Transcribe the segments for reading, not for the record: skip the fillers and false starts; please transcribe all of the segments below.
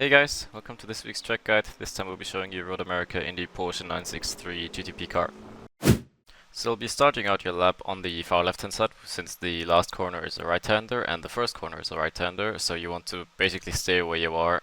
Hey guys, welcome to this week's track guide. This time we'll be showing you Road America in the Porsche 963 GTP car. So you'll be starting out your lap on the far left hand side, since the last corner is a right-hander and the first corner is a right-hander, so you want to basically stay where you are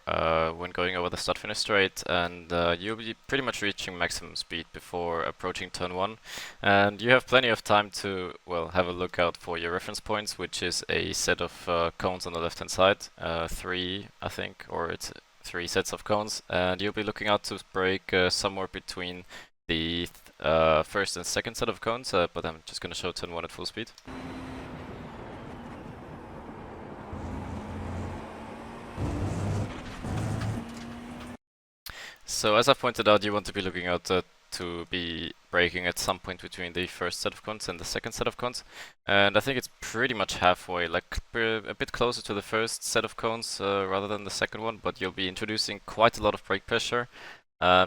when going over the start-finish straight, and you'll be pretty much reaching maximum speed before approaching turn 1. And you have plenty of time to, well, have a look out for your reference points, which is a set of cones on the left hand side, 3 I think, or it's 3 sets of cones, and you'll be looking out to brake somewhere between the first and second set of cones, but I'm just going to show turn 1 at full speed. So as I pointed out, you want to be looking out to be braking at some point between the first set of cones and the second set of cones, and I think it's pretty much halfway, like a bit closer to the first set of cones rather than the second one, but you'll be introducing quite a lot of brake pressure.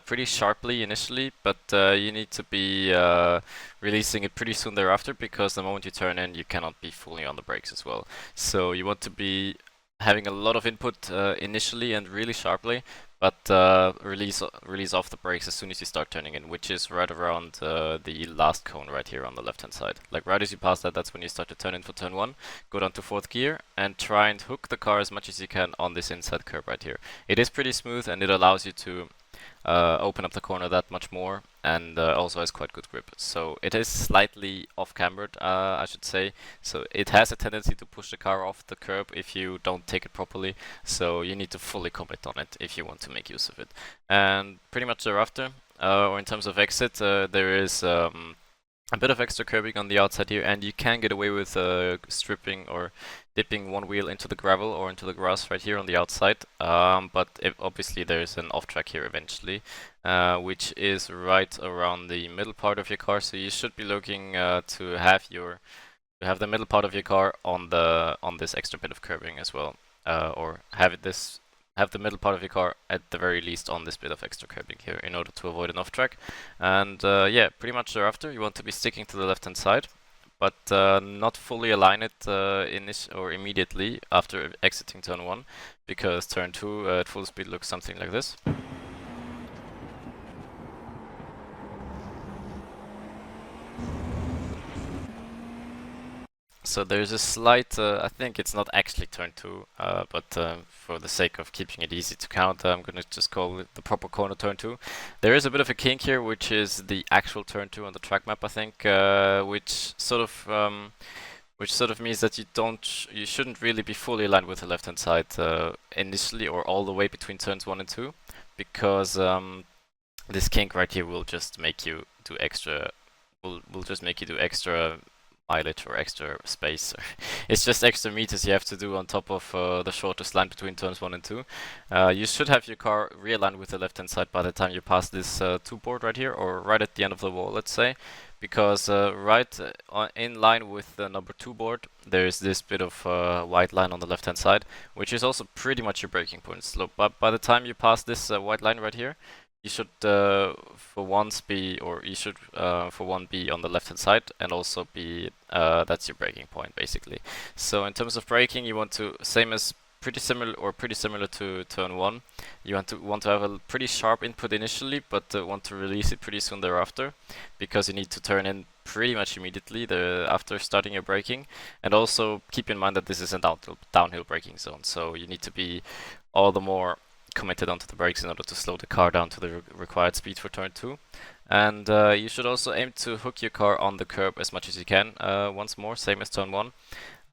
Pretty sharply initially, but you need to be releasing it pretty soon thereafter, because the moment you turn in, you cannot be fully on the brakes as well. So you want to be having a lot of input initially and really sharply, but release off the brakes as soon as you start turning in, which is right around the last cone right here on the left hand side. Like right as you pass that, that's when you start to turn in for turn 1. Go down to 4th gear and try and hook the car as much as you can on this inside curb right here. It is pretty smooth and it allows you to open up the corner that much more, and also has quite good grip. So it is slightly off-cambered, I should say. So it has a tendency to push the car off the curb if you don't take it properly. So you need to fully commit on it if you want to make use of it. And pretty much thereafter, or in terms of exit, there is a bit of extra curbing on the outside here, and you can get away with stripping or dipping one wheel into the gravel or into the grass right here on the outside, but obviously there's an off track here eventually, which is right around the middle part of your car, so you should be looking to have the middle part of your car on this extra bit of curbing as well, or have the middle part of your car at the very least on this bit of extra curbing here in order to avoid an off track. And yeah, pretty much thereafter you want to be sticking to the left hand side, but not fully align it immediately after exiting turn 1, because turn 2 at full speed looks something like this. So there's a slight, I think it's not actually turn 2, but for the sake of keeping it easy to count, I'm gonna just call it the proper corner turn 2. There is a bit of a kink here, which is the actual turn 2 on the track map, I think, which sort of means that you shouldn't really be fully aligned with the left hand side initially, or all the way between turns 1 and 2, because this kink right here will just make you do extra, will just make you do extra mileage or extra space. It's just extra meters you have to do on top of the shortest line between turns 1 and 2. You should have your car realigned with the left hand side by the time you pass this 2 board right here, or right at the end of the wall, let's say, because right in line with the number 2 board there is this bit of white line on the left hand side, which is also pretty much your braking point. So by the time you pass this white line right here, you should for once be on the left hand side, and also be that's your braking point basically. So in terms of braking, you want to pretty similar to turn 1. You want to have a pretty sharp input initially, but want to release it pretty soon thereafter, because you need to turn in pretty much immediately after starting your braking. And also keep in mind that this is a downhill braking zone, so you need to be all the more committed onto the brakes in order to slow the car down to the required speed for turn 2. And you should also aim to hook your car on the curb as much as you can, once more, same as turn 1.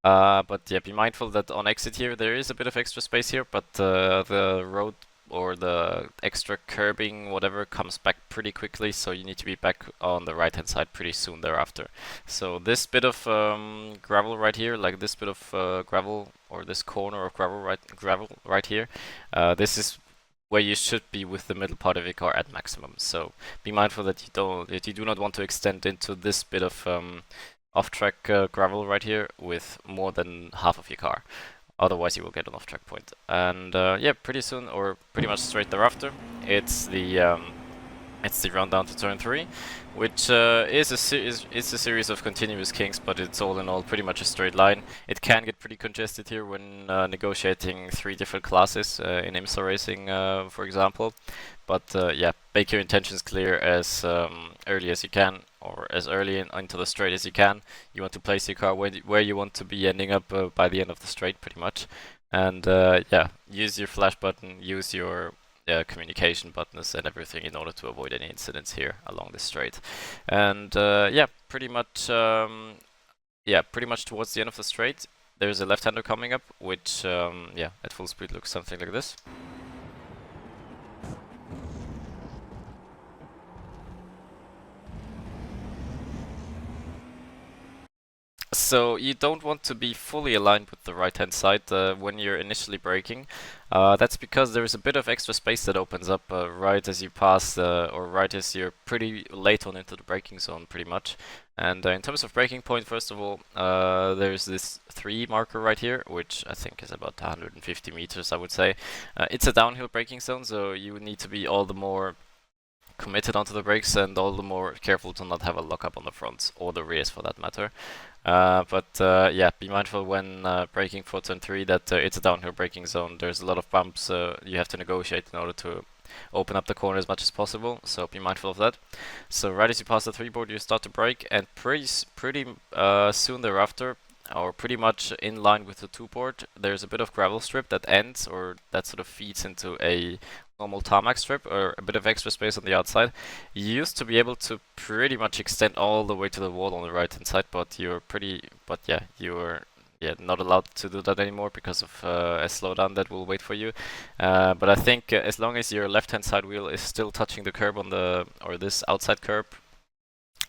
But yeah, be mindful that on exit here there is a bit of extra space here, but the road or the extra curbing, whatever, comes back pretty quickly, so you need to be back on the right hand side pretty soon thereafter. So this bit of gravel right here, like this bit of gravel, or this corner of gravel right here, this is where you should be with the middle part of your car at maximum. So be mindful that you do not want to extend into this bit of off-track gravel right here with more than half of your car. Otherwise you will get an off-track point. And yeah, pretty soon, or pretty much straight thereafter, it's the It's the run down to turn 3, which is a series of continuous kinks, but it's all in all pretty much a straight line. It can get pretty congested here when negotiating 3 different classes in IMSA racing, for example. But yeah, make your intentions clear as early as you can, or as early into the straight as you can. You want to place your car where you want to be ending up by the end of the straight, pretty much. And yeah, use your flash button, use your communication buttons and everything in order to avoid any incidents here along this straight. And yeah, pretty much towards the end of the straight, there's a left-hander coming up, which yeah, at full speed looks something like this. So you don't want to be fully aligned with the right hand side when you're initially braking. That's because there's a bit of extra space that opens up right as you pass or right as you're pretty late on into the braking zone pretty much. And in terms of braking point, first of all, there's this 3 marker right here, which I think is about 150 meters, I would say. It's a downhill braking zone, so you need to be all the more committed onto the brakes and all the more careful to not have a lockup on the fronts or the rears for that matter. But yeah, be mindful when braking for turn 3 that it's a downhill braking zone. There's a lot of bumps you have to negotiate in order to open up the corner as much as possible, so be mindful of that. So right as you pass the 3 board, you start to brake, and pretty soon thereafter, or pretty much in line with the 2 board, there's a bit of gravel strip that ends, or that sort of feeds into a normal tarmac strip, or a bit of extra space on the outside. You used to be able to pretty much extend all the way to the wall on the right hand side, but you're not allowed to do that anymore because of a slowdown that will wait for you. But I think as long as your left hand side wheel is still touching the curb or this outside curb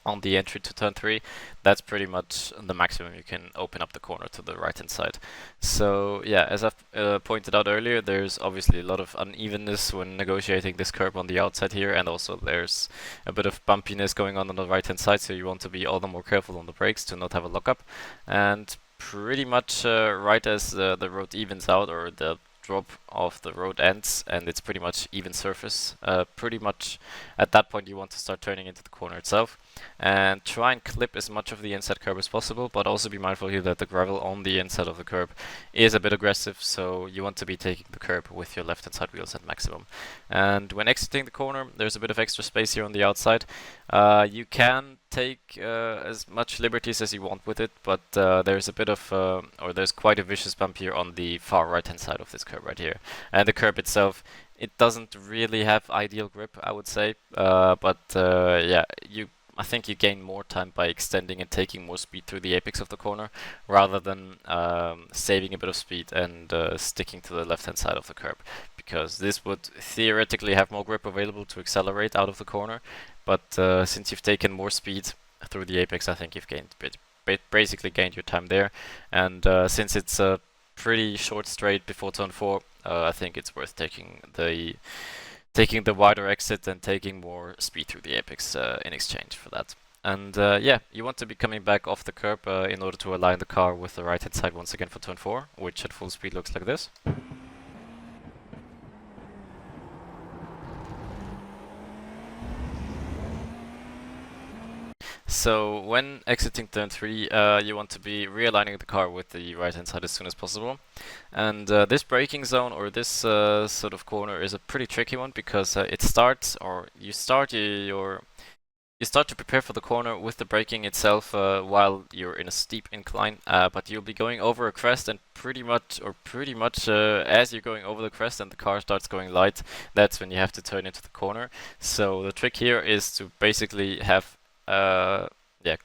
on the entry to turn 3, that's pretty much the maximum you can open up the corner to the right hand side. So yeah, as I've pointed out earlier, there's obviously a lot of unevenness when negotiating this curb on the outside here, and also there's a bit of bumpiness going on the right hand side, so you want to be all the more careful on the brakes to not have a lockup. And pretty much right as the road evens out, or the drop of the road ends and it's pretty much even surface, pretty much at that point you want to start turning into the corner itself and try and clip as much of the inside curb as possible, but also be mindful here that the gravel on the inside of the curb is a bit aggressive, so you want to be taking the curb with your left hand side wheels at maximum. And when exiting the corner, there's a bit of extra space here on the outside. You can take as much liberties as you want with it, but there's a bit of, or there's quite a vicious bump here on the far right hand side of this curb right here. And the curb itself, it doesn't really have ideal grip, I would say, but yeah, I think you gain more time by extending and taking more speed through the apex of the corner, rather than saving a bit of speed and sticking to the left hand side of the curb, because this would theoretically have more grip available to accelerate out of the corner, but since you've taken more speed through the apex, I think you've basically gained your time there. And since it's a pretty short straight before turn 4, I think it's worth taking the wider exit and taking more speed through the apex in exchange for that. And yeah, you want to be coming back off the curb in order to align the car with the right hand side once again for turn 4, which at full speed looks like this. So when exiting turn 3, you want to be realigning the car with the right hand side as soon as possible. And this braking zone, or this sort of corner, is a pretty tricky one, because you start to prepare for the corner with the braking itself while you're in a steep incline, but you'll be going over a crest, and pretty much as you're going over the crest and the car starts going light, that's when you have to turn into the corner. So the trick here is to basically have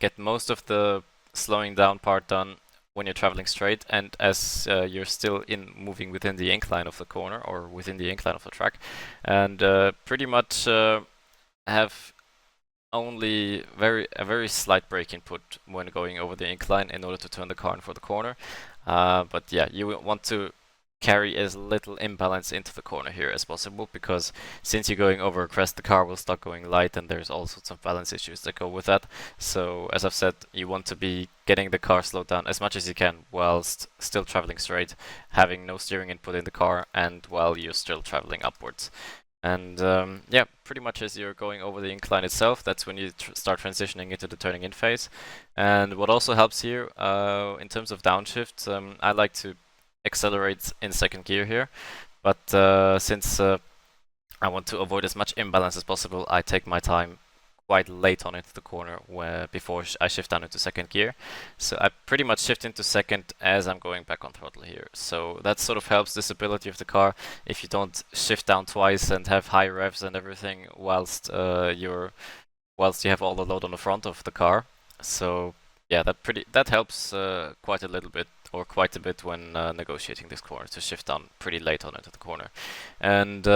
get most of the slowing down part done when you're traveling straight, and as you're still moving within the incline of the corner, or within the incline of the track, and pretty much have only a very slight brake input when going over the incline in order to turn the car in for the corner. But yeah, you want to carry as little imbalance into the corner here as possible, because since you're going over a crest, the car will start going light, and there's all sorts of balance issues that go with that. So as I've said, you want to be getting the car slowed down as much as you can whilst still traveling straight, having no steering input in the car, and while you're still traveling upwards. And yeah, pretty much as you're going over the incline itself, that's when you start transitioning into the turning in phase. And what also helps here, in terms of downshift, I like to accelerate in second gear here. But since I want to avoid as much imbalance as possible, I take my time quite late on into the corner where before I shift down into second gear. So I pretty much shift into second as I'm going back on throttle here. So that sort of helps the stability of the car if you don't shift down twice and have high revs and everything whilst whilst you have all the load on the front of the car. So yeah, that helps quite a little bit or quite a bit when negotiating this corner to shift down pretty late on into the corner. And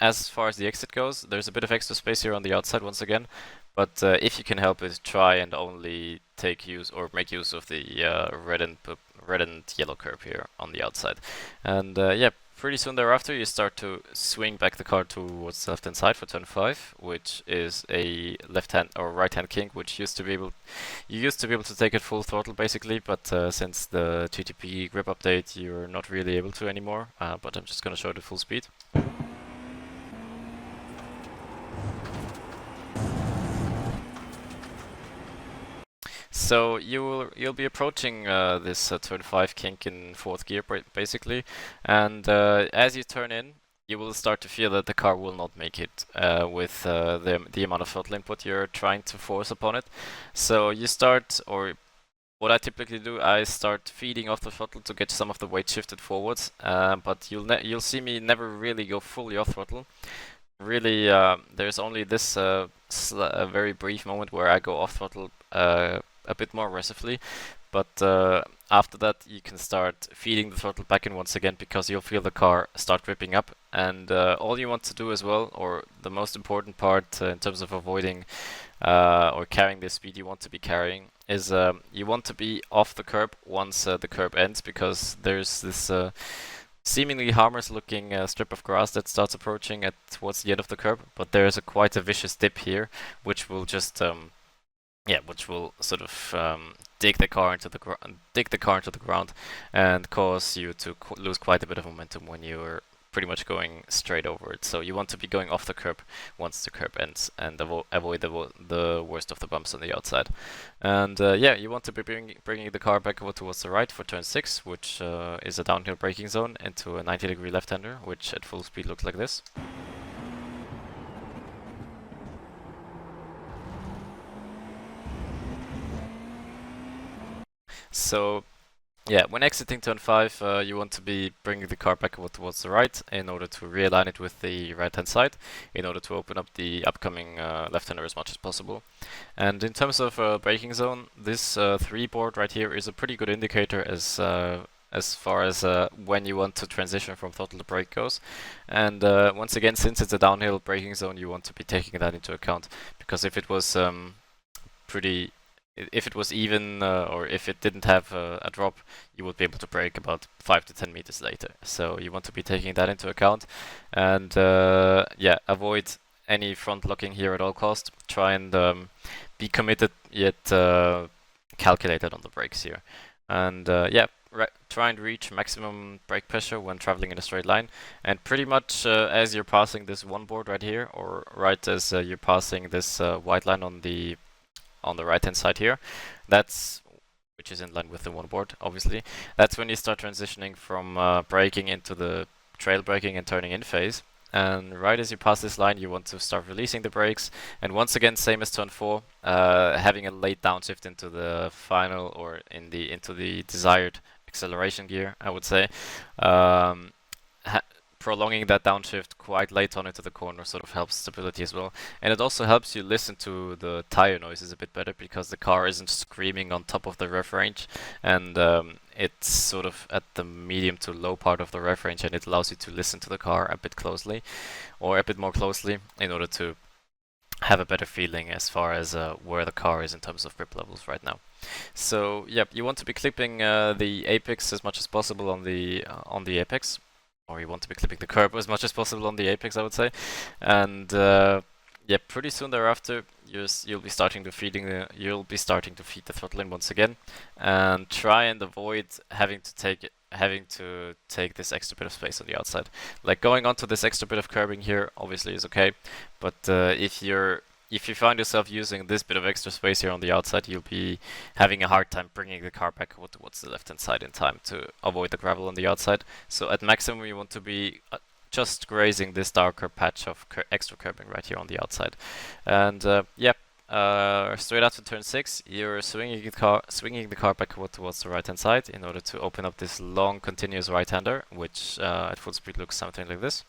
as far as the exit goes, there's a bit of extra space here on the outside once again, but if you can help it, try and only take use or make use of the red and yellow curb here on the outside. And yeah, pretty soon thereafter you start to swing back the car towards the left hand side for turn 5, which is a left hand or right hand kink, which you used to be able to take it full throttle basically, but since the GTP grip update you're not really able to anymore, but I'm just gonna show the full speed. So you'll be approaching this turn 5 kink in fourth gear basically, and as you turn in, you will start to feel that the car will not make it with the amount of throttle input you're trying to force upon it. So you start, or what I typically do, I start feeding off the throttle to get some of the weight shifted forwards, but you'll see me never really go fully off throttle. Really, there's only this a very brief moment where I go off throttle a bit more aggressively, but after that you can start feeding the throttle back in once again because you'll feel the car start gripping up. And all you want to do as well, or the most important part in terms of avoiding or carrying the speed you want to be carrying, is you want to be off the curb once the curb ends, because there's this seemingly harmless looking strip of grass that starts approaching towards the end of the curb, but there is quite a vicious dip here, which will just which will sort of dig the car into the ground and cause you to lose quite a bit of momentum when you're pretty much going straight over it. So you want to be going off the curb once the curb ends and avoid the worst of the bumps on the outside. And yeah, you want to be bringing the car back over towards the right for turn 6, which is a downhill braking zone into a 90-degree left-hander, which at full speed looks like this. So yeah, when exiting turn 5, you want to be bringing the car back over towards the right in order to realign it with the right-hand side, in order to open up the upcoming left-hander as much as possible. And in terms of braking zone, this 3 board right here is a pretty good indicator as far as when you want to transition from throttle to brake goes. And once again, since it's a downhill braking zone, you want to be taking that into account, because if it was if it was even or if it didn't have a drop, you would be able to brake about 5 to 10 meters later. So you want to be taking that into account, and yeah, avoid any front locking here at all cost. Try and be committed yet calculated on the brakes here, and yeah, try and reach maximum brake pressure when traveling in a straight line. And pretty much as you're passing this one board right here, or right as you're passing this white line on the right hand side here, which is in line with the one board, obviously, that's when you start transitioning from braking into the trail braking and turning in phase. And right as you pass this line, you want to start releasing the brakes, and once again, same as turn 4, having a late downshift into the final, or into the desired acceleration gear, I would say. Prolonging that downshift quite late on into the corner sort of helps stability as well. And it also helps you listen to the tire noises a bit better, because the car isn't screaming on top of the rev range, and it's sort of at the medium to low part of the rev range, and it allows you to listen to the car a bit closely, or a bit more closely, in order to have a better feeling as far as where the car is in terms of grip levels right now. So yep, you want to be clipping the apex as much as possible on the apex, or you want to be clipping the curb as much as possible on the apex, I would say. And yeah, pretty soon thereafter, you'll be starting to feed the throttle in once again, and try and avoid having to take having to take this extra bit of space on the outside. Like going onto this extra bit of curbing here obviously is okay, but if you find yourself using this bit of extra space here on the outside, you'll be having a hard time bringing the car back towards the left hand side in time to avoid the gravel on the outside. So at maximum you want to be just grazing this darker patch of extra curbing right here on the outside. And yeah, straight after turn 6, you're swinging the car back towards the right hand side in order to open up this long continuous right-hander, which at full speed looks something like this.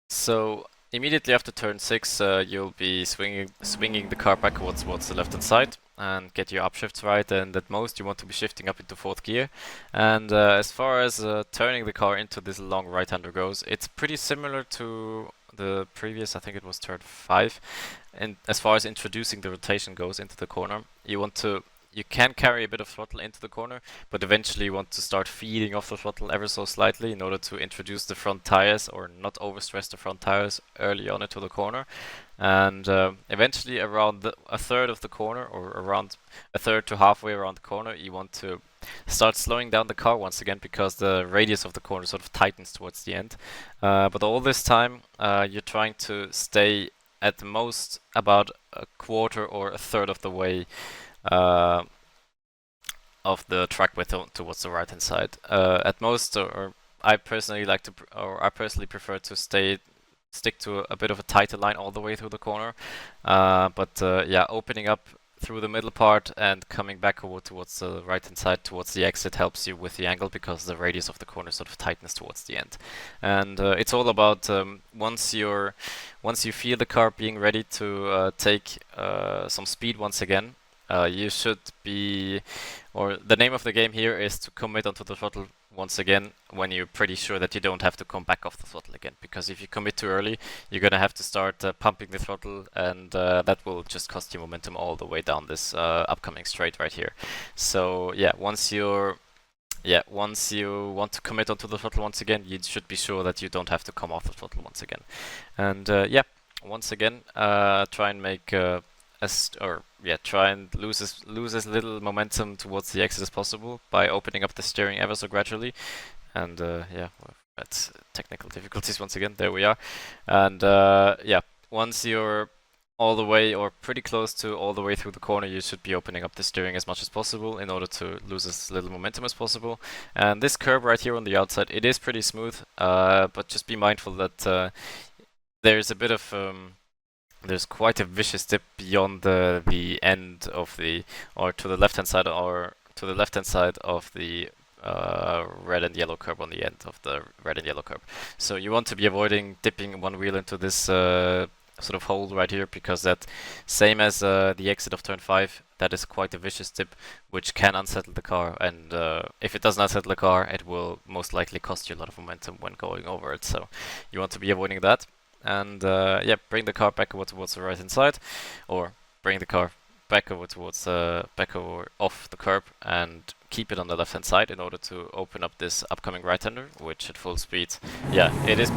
So immediately after turn 6, you'll be swinging the car back towards the left hand side and get your upshifts right, and at most you want to be shifting up into 4th gear. And as far as turning the car into this long right-hander goes, it's pretty similar to the previous, I think it was turn 5. And as far as introducing the rotation goes into the corner, you can carry a bit of throttle into the corner, but eventually you want to start feeding off the throttle ever so slightly in order to introduce the front tires or not overstress the front tires early on into the corner. And eventually around a third of the corner, or around a third to halfway around the corner, you want to start slowing down the car once again, because the radius of the corner sort of tightens towards the end. But all this time you're trying to stay at the most about a quarter or a third of the way of the track width towards the right hand side. At most, or I personally prefer to stick to a bit of a tighter line all the way through the corner. But yeah, opening up through the middle part and coming back over towards the right hand side towards the exit helps you with the angle, because the radius of the corner sort of tightens towards the end. And it's all about once you feel the car being ready to take some speed once again, you should be, or the name of the game here is to commit onto the throttle once again when you're pretty sure that you don't have to come back off the throttle again. Because if you commit too early, you're gonna have to start pumping the throttle, and that will just cost you momentum all the way down this upcoming straight right here. So yeah, once you want to commit onto the throttle once again, you should be sure that you don't have to come off the throttle once again. And yeah, once again, try and make try and lose as little momentum towards the exit as possible by opening up the steering ever so gradually. And yeah, well, that's technical difficulties once again. There we are. And yeah, once you're all the way or pretty close to all the way through the corner, you should be opening up the steering as much as possible in order to lose as little momentum as possible. And this curb right here on the outside, it is pretty smooth, but just be mindful that there's a bit of there's quite a vicious dip beyond the end of the, or to the left hand side, or to the left hand side of the red and yellow curb, on the end of the red and yellow curb. So you want to be avoiding dipping one wheel into this sort of hole right here, because that, same as the exit of turn 5, that is quite a vicious dip which can unsettle the car, and if it doesn't unsettle the car, it will most likely cost you a lot of momentum when going over it. So you want to be avoiding that. And yeah, bring the car back over towards the right hand side, or bring the car back over towards back over off the curb, and keep it on the left hand side in order to open up this upcoming right-hander, which at full speed, yeah, it is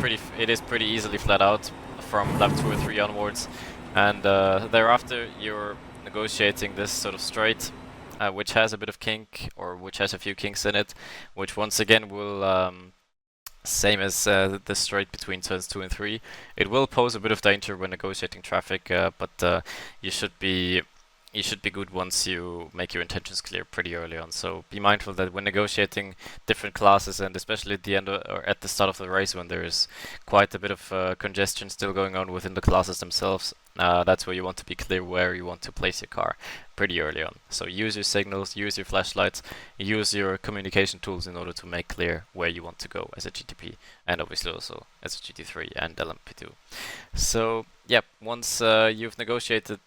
pretty easily flat out from lap 2 or 3 onwards. And thereafter you're negotiating this sort of straight, which has a bit of kink, or which has a few kinks in it, which once again will same as the straight between turns 2 and 3. It will pose a bit of danger when negotiating traffic, but you should be good once you make your intentions clear pretty early on. So be mindful that when negotiating different classes, and especially at the end or at the start of the race, when there is quite a bit of congestion still going on within the classes themselves, that's where you want to be clear where you want to place your car pretty early on. So use your signals, use your flashlights, use your communication tools in order to make clear where you want to go as a GTP, and obviously also as a GT3 and LMP2. So yeah, once you've negotiated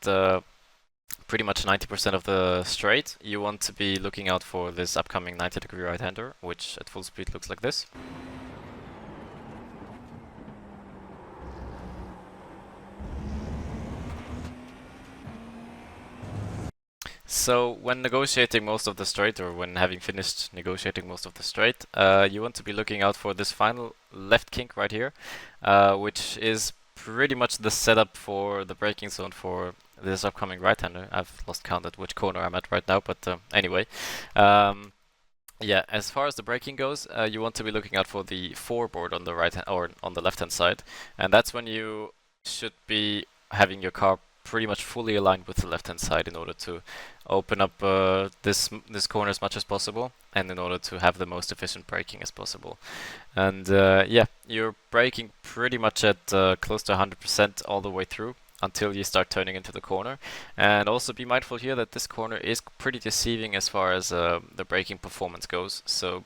pretty much 90% of the straight, you want to be looking out for this upcoming 90-degree right-hander, which at full speed looks like this. So when negotiating most of the straight, or when having finished negotiating most of the straight, you want to be looking out for this final left kink right here, which is pretty much the setup for the braking zone for this upcoming right-hander. I've lost count at which corner I'm at right now, but anyway. Yeah, as far as the braking goes, you want to be looking out for the foreboard on the right hand or on the left hand side, and that's when you should be having your car pretty much fully aligned with the left hand side in order to open up this corner as much as possible, and in order to have the most efficient braking as possible. And yeah, you're braking pretty much at close to 100% all the way through until you start turning into the corner. And also be mindful here that this corner is pretty deceiving as far as the braking performance goes. So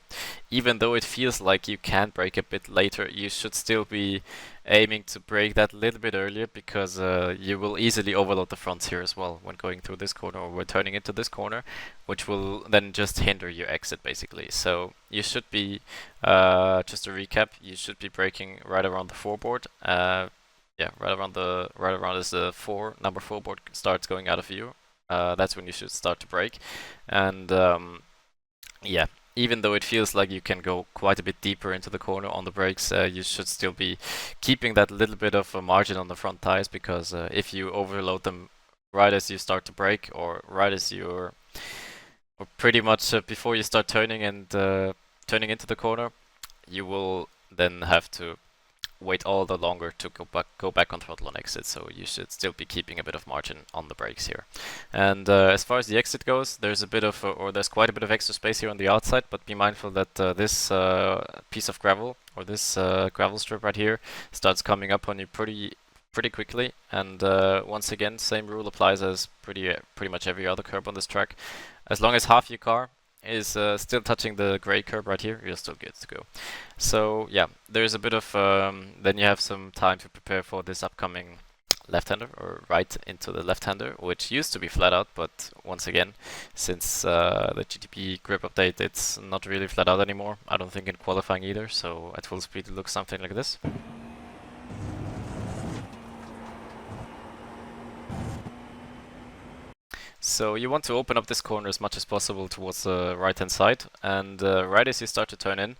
even though it feels like you can brake a bit later, you should still be aiming to brake that little bit earlier, because you will easily overload the fronts here as well when going through this corner or when turning into this corner, which will then just hinder your exit basically. So you should be, just to recap, you should be braking right around the foreboard. Yeah, right around as the number 4 board starts going out of view. That's when you should start to brake. And yeah, even though it feels like you can go quite a bit deeper into the corner on the brakes, you should still be keeping that little bit of a margin on the front tires, because if you overload them right as you start to brake, or right as you're, or pretty much before you start turning and turning into the corner, you will then have to wait all the longer to go back on throttle on exit. So you should still be keeping a bit of margin on the brakes here. And as far as the exit goes, there's a bit of or there's quite a bit of extra space here on the outside, but be mindful that this piece of gravel, or this gravel strip right here, starts coming up on you pretty quickly. And once again, same rule applies as pretty much every other curb on this track. As long as half your car is still touching the gray curb right here, you're still good to go. So yeah, there's a bit of then you have some time to prepare for this upcoming left-hander, or right into the left-hander, which used to be flat out, but once again, since the GTP grip update, it's not really flat out anymore. I don't think in qualifying either, so at full speed it looks something like this. So you want to open up this corner as much as possible towards the right-hand side, and right as you start to turn in,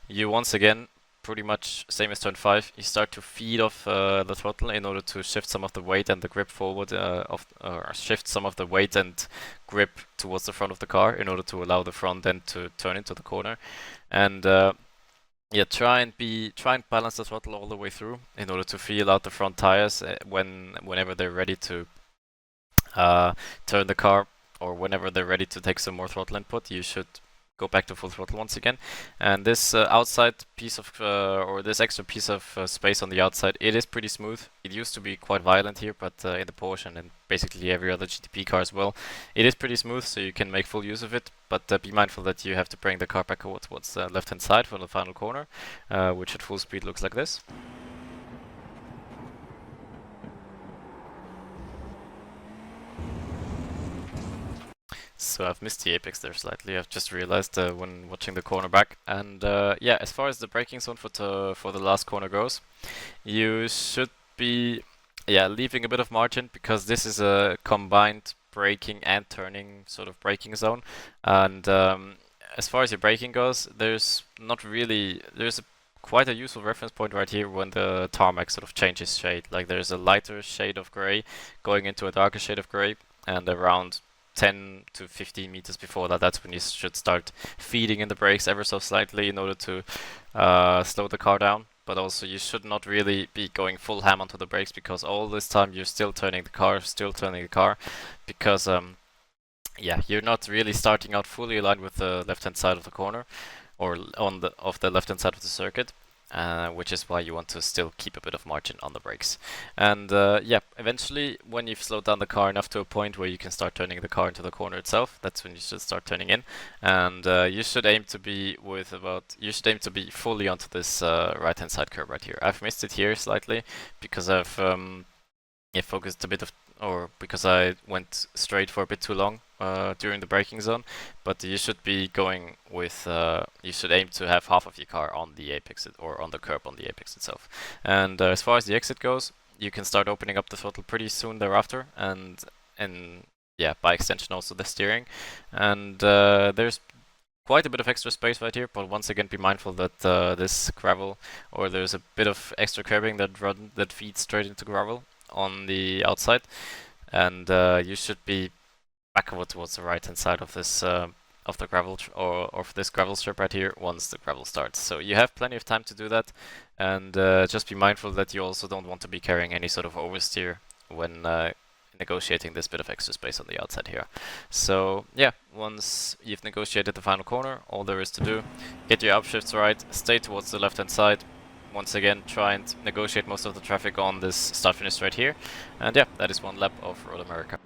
you once again, pretty much same as turn 5, you start to feed off the throttle in order to shift some of the weight and the grip forward, or shift some of the weight and grip towards the front of the car in order to allow the front end to turn into the corner. And yeah, try and balance the throttle all the way through in order to feel out the front tires whenever they're ready to turn the car, or whenever they're ready to take some more throttle input, you should go back to full throttle once again. And this outside piece of, or this extra piece of space on the outside, it is pretty smooth. It used to be quite violent here, but in the Porsche and basically every other GTP car as well, it is pretty smooth, so you can make full use of it. But be mindful that you have to bring the car back towards the left-hand side for the final corner, which at full speed looks like this. So I've missed the apex there slightly. I've just realized when watching the corner back. And yeah, as far as the braking zone for the last corner goes, you should be leaving a bit of margin, because this is a combined braking and turning sort of braking zone. And as far as your braking goes, there's quite a useful reference point right here when the tarmac sort of changes shade. Like there's a lighter shade of gray going into a darker shade of gray, and around 10 to 15 meters before that, that's when you should start feeding in the brakes ever so slightly in order to slow the car down. But also you should not really be going full ham onto the brakes, because all this time you're still turning the car, because yeah, you're not really starting out fully aligned with the left-hand side of the corner, or on the left-hand side of the circuit. Which is why you want to still keep a bit of margin on the brakes. And yeah, eventually when you've slowed down the car enough to a point where you can start turning the car into the corner itself, that's when you should start turning in. And you should aim to be fully onto this right-hand side curb right here. I've missed it here slightly because I've focused a bit of, or because I went straight for a bit too long during the braking zone. But you should be going with, you should aim to have half of your car on the apex, or on the curb on the apex itself. And as far as the exit goes, you can start opening up the throttle pretty soon thereafter, and yeah, by extension also the steering. And there's quite a bit of extra space right here, but once again be mindful that this gravel, or there's a bit of extra curbing that feeds straight into gravel on the outside, and you should be back over towards the right hand side of this of the gravel or of this gravel strip right here once the gravel starts. So you have plenty of time to do that, and just be mindful that you also don't want to be carrying any sort of oversteer when negotiating this bit of extra space on the outside here. So yeah, once you've negotiated the final corner, all there is to do, get your upshifts right, stay towards the left hand side. Once again, try and negotiate most of the traffic on this start finish right here. And yeah, that is one lap of Road America.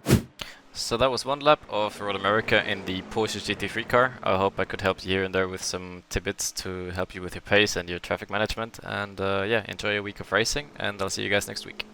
So that was one lap of Road America in the Porsche GT3 car. I hope I could help you here and there with some tidbits to help you with your pace and your traffic management. And yeah, enjoy your week of racing, and I'll see you guys next week.